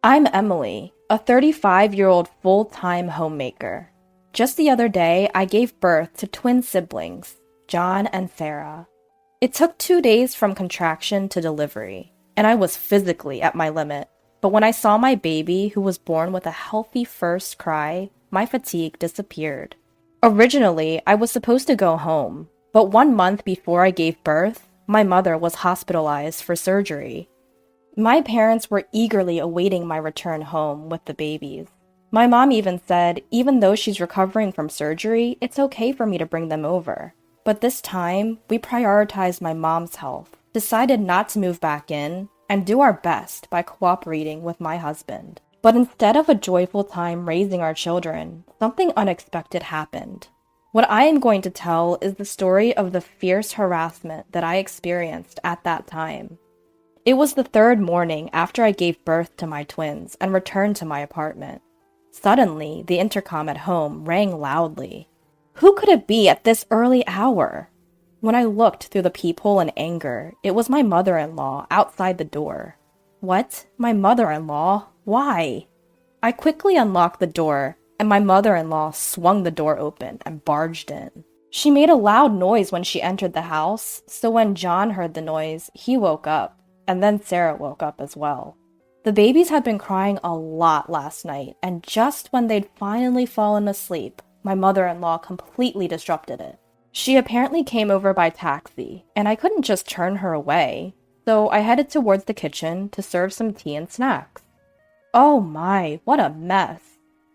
I'm Emily, a 35-year-old full-time homemaker. Just the other day, I gave birth to twin siblings, John and Sarah. It took 2 days from contraction to delivery, and I was physically at my limit. But when I saw my baby, who was born with a healthy first cry, my fatigue disappeared. Originally, I was supposed to go home, but 1 month before I gave birth, my mother was hospitalized for surgery. My parents were eagerly awaiting my return home with the babies. My mom even said, even though she's recovering from surgery, it's okay for me to bring them over. But this time, we prioritized my mom's health, decided not to move back in, and do our best by cooperating with my husband. But instead of a joyful time raising our children, something unexpected happened. What I am going to tell is the story of the fierce harassment that I experienced at that time. It was the third morning after I gave birth to my twins and returned to my apartment. Suddenly, the intercom at home rang loudly. Who could it be at this early hour? When I looked through the peephole in anger, it was my mother-in-law outside the door. What? My mother-in-law? Why? I quickly unlocked the door, and my mother-in-law swung the door open and barged in. She made a loud noise when she entered the house, so when John heard the noise, he woke up. And then Sarah woke up as well. The babies had been crying a lot last night, and just when they'd finally fallen asleep, my mother-in-law completely disrupted it. She apparently came over by taxi, and I couldn't just turn her away, so I headed towards the kitchen to serve some tea and snacks. Oh my, what a mess.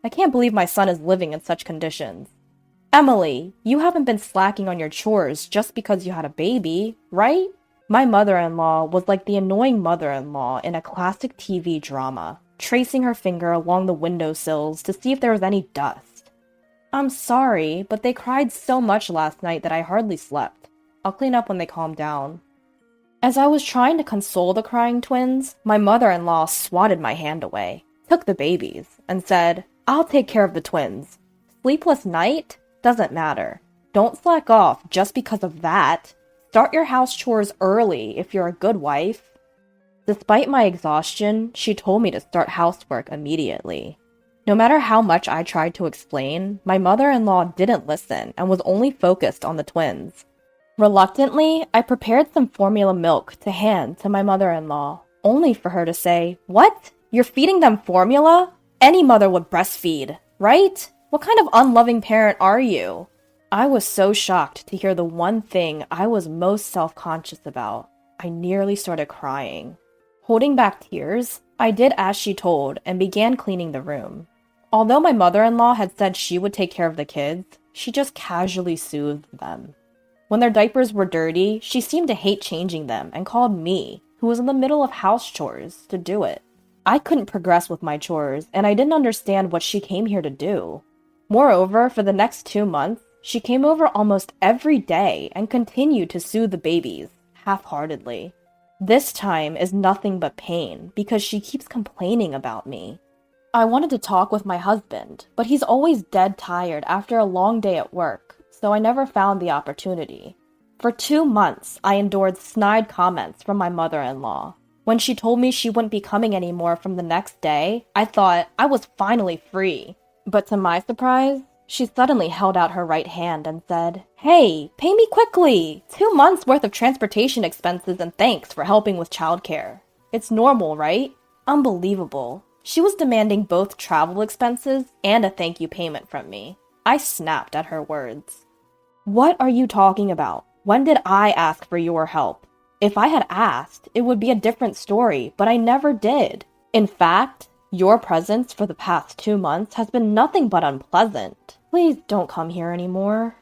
I can't believe my son is living in such conditions. Emily, you haven't been slacking on your chores just because you had a baby, right? My mother-in-law was like the annoying mother-in-law in a classic TV drama, tracing her finger along the windowsills to see if there was any dust. I'm sorry, but they cried so much last night that I hardly slept. I'll clean up when they calm down. As I was trying to console the crying twins, my mother-in-law swatted my hand away, took the babies, and said, I'll take care of the twins. Sleepless night? Doesn't matter. Don't slack off just because of that. Start your house chores early if you're a good wife. Despite my exhaustion, she told me to start housework immediately. No matter how much I tried to explain, my mother-in-law didn't listen and was only focused on the twins. Reluctantly, I prepared some formula milk to hand to my mother-in-law, only for her to say, What? You're feeding them formula? Any mother would breastfeed, right? What kind of unloving parent are you? I was so shocked to hear the one thing I was most self-conscious about. I nearly started crying. Holding back tears, I did as she told and began cleaning the room. Although my mother-in-law had said she would take care of the kids, she just casually soothed them. When their diapers were dirty, she seemed to hate changing them and called me, who was in the middle of house chores, to do it. I couldn't progress with my chores, and I didn't understand what she came here to do. Moreover, for the next 2 months, she came over almost every day and continued to soothe the babies, half-heartedly. This time is nothing but pain because she keeps complaining about me. I wanted to talk with my husband, but he's always dead tired after a long day at work, so I never found the opportunity. For 2 months, I endured snide comments from my mother-in-law. When she told me she wouldn't be coming anymore from the next day, I thought I was finally free. But to my surprise, she suddenly held out her right hand and said, Hey, pay me quickly! 2 months worth of transportation expenses and thanks for helping with childcare. It's normal, right? Unbelievable. She was demanding both travel expenses and a thank you payment from me. I snapped at her words. What are you talking about? When did I ask for your help? If I had asked, it would be a different story, but I never did. In fact, your presence for the past 2 months has been nothing but unpleasant. Please don't come here anymore.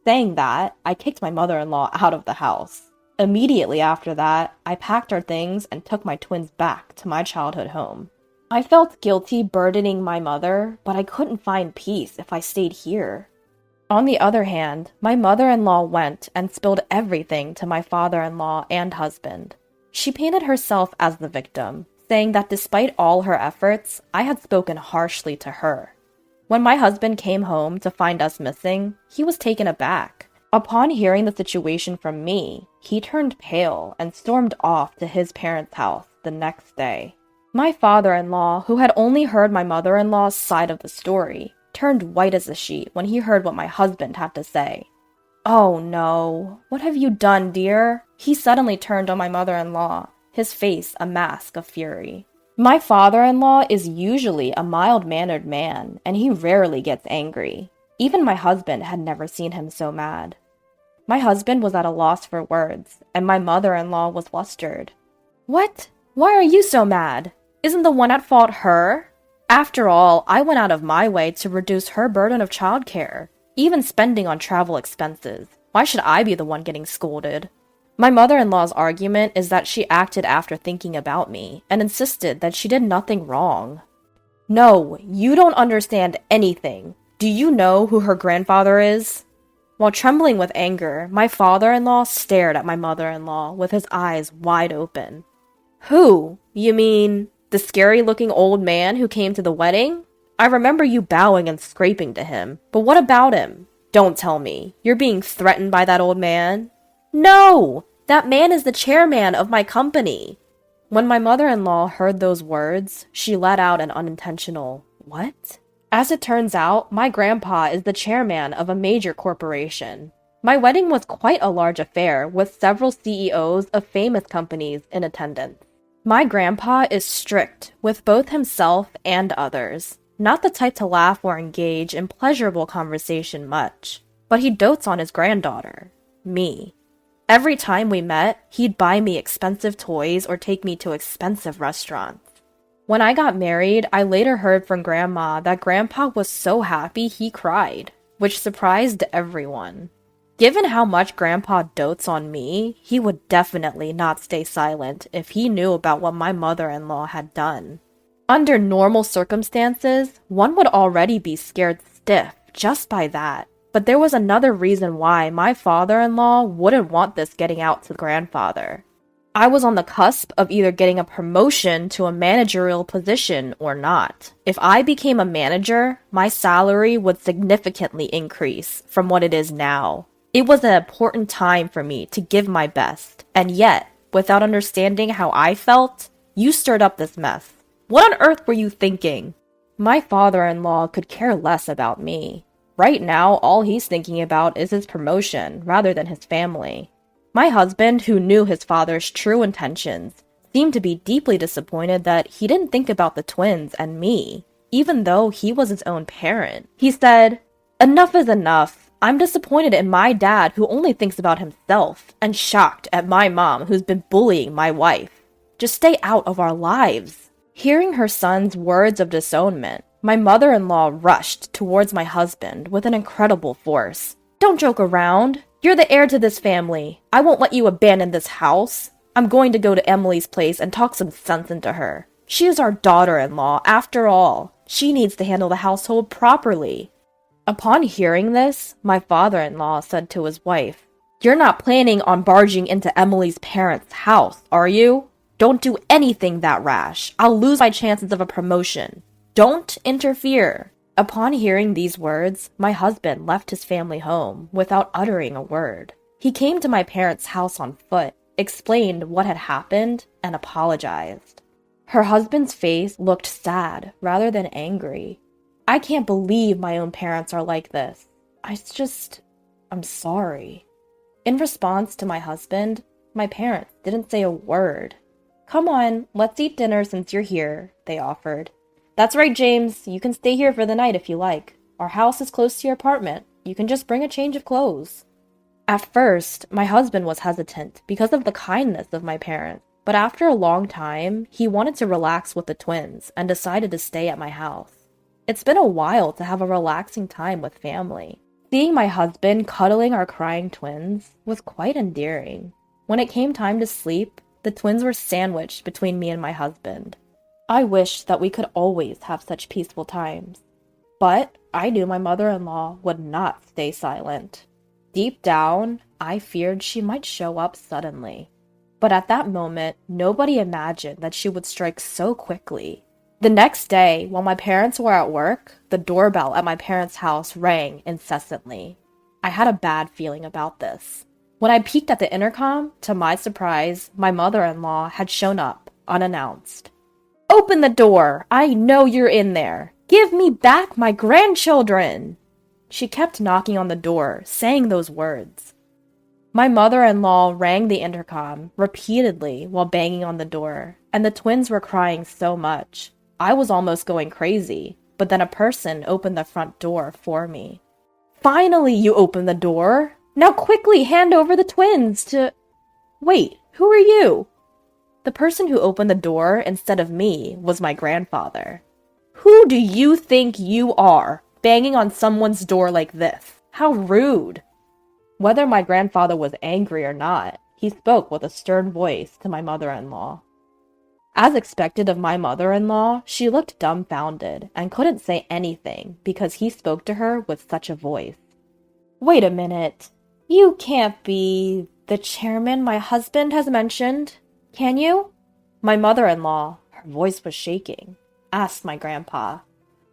Saying that, I kicked my mother-in-law out of the house. Immediately after that, I packed our things and took my twins back to my childhood home. I felt guilty burdening my mother, but I couldn't find peace if I stayed here. On the other hand, my mother-in-law went and spilled everything to my father-in-law and husband. She painted herself as the victim, saying that despite all her efforts, I had spoken harshly to her. When my husband came home to find us missing, he was taken aback. Upon hearing the situation from me, he turned pale and stormed off to his parents' house the next day. My father-in-law, who had only heard my mother-in-law's side of the story, turned white as a sheet when he heard what my husband had to say. "Oh no, what have you done, dear?" He suddenly turned on my mother-in-law, his face a mask of fury. My father-in-law is usually a mild-mannered man, and he rarely gets angry. Even my husband had never seen him so mad. My husband was at a loss for words, and my mother-in-law was flustered. "What? Why are you so mad? Isn't the one at fault her? After all, I went out of my way to reduce her burden of childcare, even spending on travel expenses. Why should I be the one getting scolded?" My mother-in-law's argument is that she acted after thinking about me and insisted that she did nothing wrong. "No, you don't understand anything. Do you know who her grandfather is?" While trembling with anger, my father-in-law stared at my mother-in-law with his eyes wide open. "Who? You mean the scary-looking old man who came to the wedding? I remember you bowing and scraping to him, but what about him? Don't tell me. You're being threatened by that old man?" "No! That man is the chairman of my company." When my mother-in-law heard those words, she let out an unintentional, "What?" As it turns out, my grandpa is the chairman of a major corporation. My wedding was quite a large affair, with several CEOs of famous companies in attendance. My grandpa is strict with both himself and others, not the type to laugh or engage in pleasurable conversation much, but he dotes on his granddaughter, me. Every time we met, he'd buy me expensive toys or take me to expensive restaurants. When I got married, I later heard from Grandma that Grandpa was so happy he cried, which surprised everyone. Given how much Grandpa dotes on me, he would definitely not stay silent if he knew about what my mother-in-law had done. Under normal circumstances, one would already be scared stiff just by that. But there was another reason why my father-in-law wouldn't want this getting out to grandfather. I was on the cusp of either getting a promotion to a managerial position or not. If I became a manager, my salary would significantly increase from what it is now. It was an important time for me to give my best, and yet, without understanding how I felt, you stirred up this mess. What on earth were you thinking? My father-in-law could care less about me. Right now, all he's thinking about is his promotion, rather than his family. My husband, who knew his father's true intentions, seemed to be deeply disappointed that he didn't think about the twins and me, even though he was his own parent. He said, "Enough is enough. I'm disappointed in my dad who only thinks about himself, and shocked at my mom who's been bullying my wife. Just stay out of our lives." Hearing her son's words of disownment, my mother-in-law rushed towards my husband with an incredible force. "Don't joke around. You're the heir to this family. I won't let you abandon this house. I'm going to go to Emily's place and talk some sense into her. She is our daughter-in-law, after all. She needs to handle the household properly." Upon hearing this, my father-in-law said to his wife, "You're not planning on barging into Emily's parents' house, are you? Don't do anything that rash. I'll lose my chances of a promotion. Don't interfere." Upon hearing these words, my husband left his family home without uttering a word. He came to my parents' house on foot, explained what had happened, and apologized. Her husband's face looked sad rather than angry. "I can't believe my own parents are like this. I'm sorry." In response to my husband, my parents didn't say a word. "Come on, let's eat dinner since you're here," they offered. "That's right, James. You can stay here for the night if you like. Our house is close to your apartment. You can just bring a change of clothes." At first, my husband was hesitant because of the kindness of my parents, but after a long time, he wanted to relax with the twins and decided to stay at my house. It's been a while to have a relaxing time with family. Seeing my husband cuddling our crying twins was quite endearing. When it came time to sleep, the twins were sandwiched between me and my husband. I wished that we could always have such peaceful times. But I knew my mother-in-law would not stay silent. Deep down, I feared she might show up suddenly. But at that moment, nobody imagined that she would strike so quickly. The next day, while my parents were at work, the doorbell at my parents' house rang incessantly. I had a bad feeling about this. When I peeked at the intercom, to my surprise, my mother-in-law had shown up, unannounced. Open the door! I know you're in there! Give me back my grandchildren! She kept knocking on the door, saying those words. My mother-in-law rang the intercom repeatedly while banging on the door, and the twins were crying so much. I was almost going crazy, but then a person opened the front door for me. Finally, you opened the door! Now quickly hand over the twins to... Wait, who are you? The person who opened the door instead of me was my grandfather. Who do you think you are, banging on someone's door like this? How rude! Whether my grandfather was angry or not, he spoke with a stern voice to my mother-in-law. As expected of my mother-in-law, she looked dumbfounded and couldn't say anything because he spoke to her with such a voice. Wait a minute. You can't be the chairman my husband has mentioned, can you? My mother-in-law, her voice was shaking, asked my grandpa.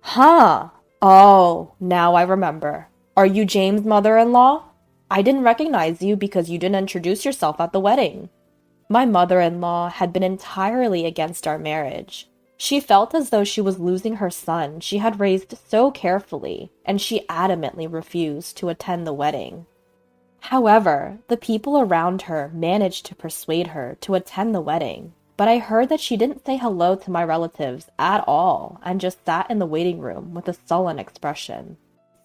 Huh? Oh, now I remember. Are you James' mother-in-law? I didn't recognize you because you didn't introduce yourself at the wedding. My mother-in-law had been entirely against our marriage. She felt as though she was losing her son she had raised so carefully, and she adamantly refused to attend the wedding. However, the people around her managed to persuade her to attend the wedding, but I heard that she didn't say hello to my relatives at all and just sat in the waiting room with a sullen expression.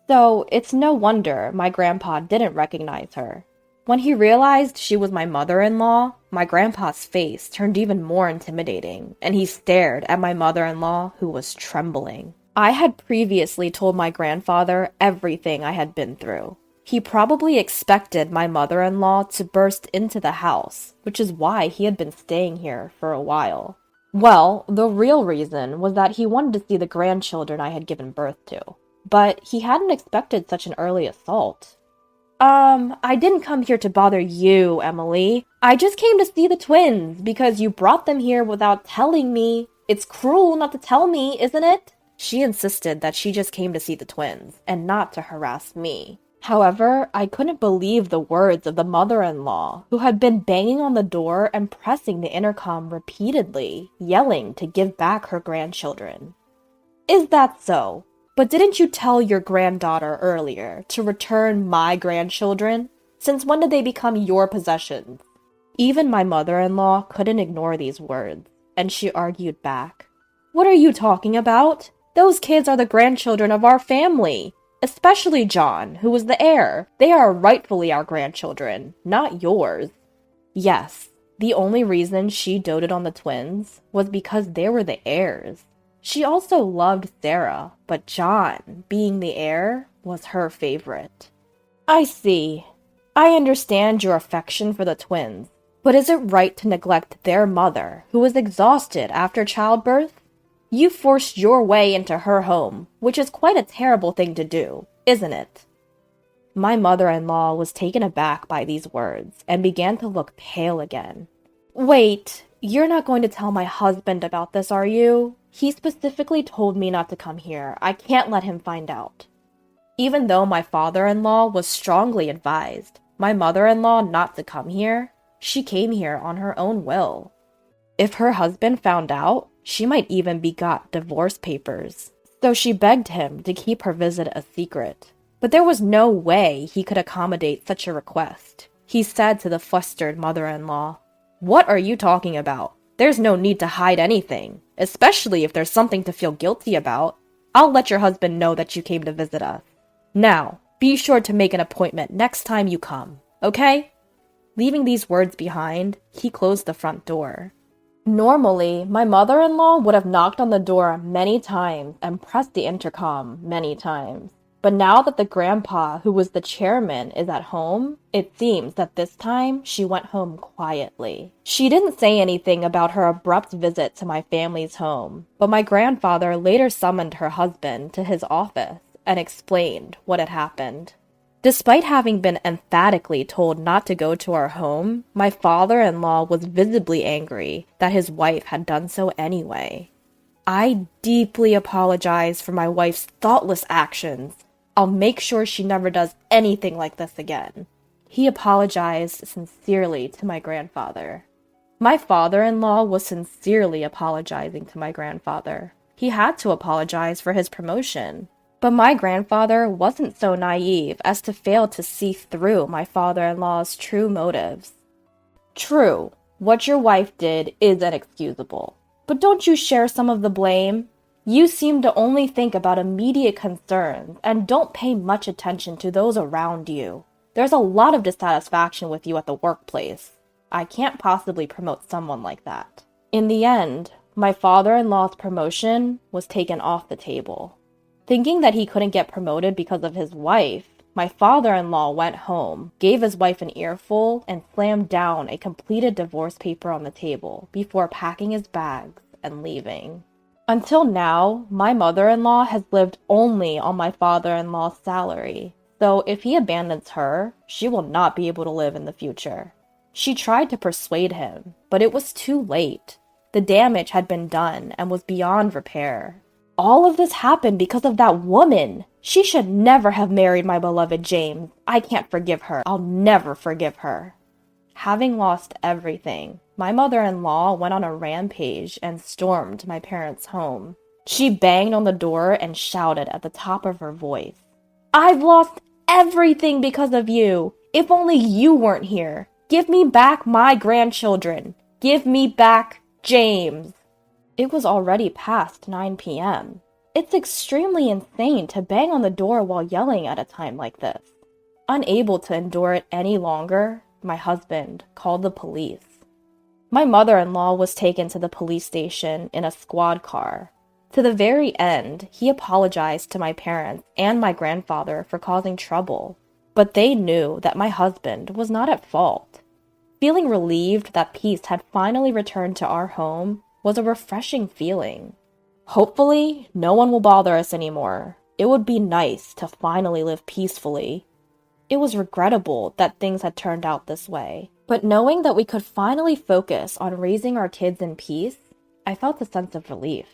So it's no wonder my grandpa didn't recognize her. When he realized she was my mother-in-law, my grandpa's face turned even more intimidating, and he stared at my mother-in-law, who was trembling. I had previously told my grandfather everything I had been through. He probably expected my mother-in-law to burst into the house, which is why he had been staying here for a while. Well, the real reason was that he wanted to see the grandchildren I had given birth to. But he hadn't expected such an early assault. I didn't come here to bother you, Emily. I just came to see the twins because you brought them here without telling me. It's cruel not to tell me, isn't it? She insisted that she just came to see the twins and not to harass me. However, I couldn't believe the words of the mother-in-law, who had been banging on the door and pressing the intercom repeatedly, yelling to give back her grandchildren. Is that so? But didn't you tell your granddaughter earlier to return my grandchildren? Since when did they become your possessions? Even my mother-in-law couldn't ignore these words, and she argued back. What are you talking about? Those kids are the grandchildren of our family. Especially John, who was the heir. They are rightfully our grandchildren, not yours. Yes, the only reason she doted on the twins was because they were the heirs. She also loved Sarah, but John, being the heir, was her favorite. I see. I understand your affection for the twins, but is it right to neglect their mother, who was exhausted after childbirth? You forced your way into her home, which is quite a terrible thing to do, isn't it? My mother-in-law was taken aback by these words and began to look pale again. Wait, you're not going to tell my husband about this, are you? He specifically told me not to come here. I can't let him find out. Even though my father-in-law was strongly advised my mother-in-law not to come here, she came here on her own will. If her husband found out, she might even be got divorce papers, so she begged him to keep her visit a secret. But there was no way he could accommodate such a request. He said to the flustered mother-in-law, "What are you talking about? There's no need to hide anything, especially if there's something to feel guilty about. I'll let your husband know that you came to visit us. Now, be sure to make an appointment next time you come, okay?" Leaving these words behind, he closed the front door. Normally, my mother-in-law would have knocked on the door many times and pressed the intercom many times. But now that the grandpa, who was the chairman, is at home, it seems that this time she went home quietly. She didn't say anything about her abrupt visit to my family's home, but my grandfather later summoned her husband to his office and explained what had happened. Despite having been emphatically told not to go to our home, my father-in-law was visibly angry that his wife had done so anyway. I deeply apologize for my wife's thoughtless actions. I'll make sure she never does anything like this again. He apologized sincerely to my grandfather. My father-in-law was sincerely apologizing to my grandfather. He had to apologize for his promotion. But my grandfather wasn't so naive as to fail to see through my father-in-law's true motives. True, what your wife did is inexcusable. But don't you share some of the blame? You seem to only think about immediate concerns and don't pay much attention to those around you. There's a lot of dissatisfaction with you at the workplace. I can't possibly promote someone like that. In the end, my father-in-law's promotion was taken off the table. Thinking that he couldn't get promoted because of his wife, my father-in-law went home, gave his wife an earful, and slammed down a completed divorce paper on the table before packing his bags and leaving. Until now, my mother-in-law has lived only on my father-in-law's salary, so if he abandons her, she will not be able to live in the future. She tried to persuade him, but it was too late. The damage had been done and was beyond repair. All of this happened because of that woman. She should never have married my beloved James. I can't forgive her. I'll never forgive her. Having lost everything, my mother-in-law went on a rampage and stormed my parents' home. She banged on the door and shouted at the top of her voice, "I've lost everything because of you. If only you weren't here. Give me back my grandchildren. Give me back James." It was already past 9 p.m. It's extremely insane to bang on the door while yelling at a time like this. Unable to endure it any longer, my husband called the police. My mother-in-law was taken to the police station in a squad car. To the very end, he apologized to my parents and my grandfather for causing trouble, but they knew that my husband was not at fault. Feeling relieved that peace had finally returned to our home was a refreshing feeling. Hopefully, no one will bother us anymore. It would be nice to finally live peacefully. It was regrettable that things had turned out this way, but knowing that we could finally focus on raising our kids in peace, I felt a sense of relief.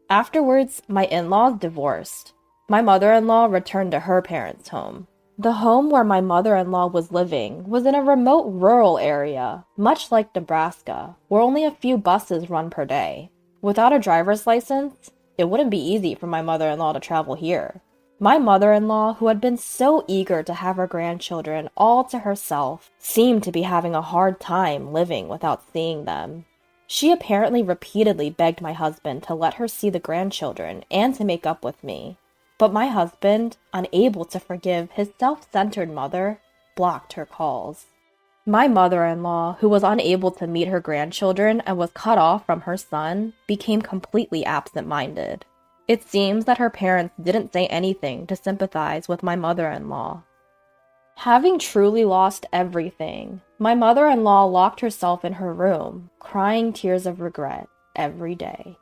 Afterwards, my in-laws divorced. My mother-in-law returned to her parents' home. The home where my mother-in-law was living was in a remote rural area, much like Nebraska, where only a few buses run per day. Without a driver's license, it wouldn't be easy for my mother-in-law to travel here. My mother-in-law, who had been so eager to have her grandchildren all to herself, seemed to be having a hard time living without seeing them. She apparently repeatedly begged my husband to let her see the grandchildren and to make up with me. But my husband, unable to forgive his self-centered mother, blocked her calls. My mother-in-law, who was unable to meet her grandchildren and was cut off from her son, became completely absent-minded. It seems that her parents didn't say anything to sympathize with my mother-in-law. Having truly lost everything, my mother-in-law locked herself in her room, crying tears of regret every day.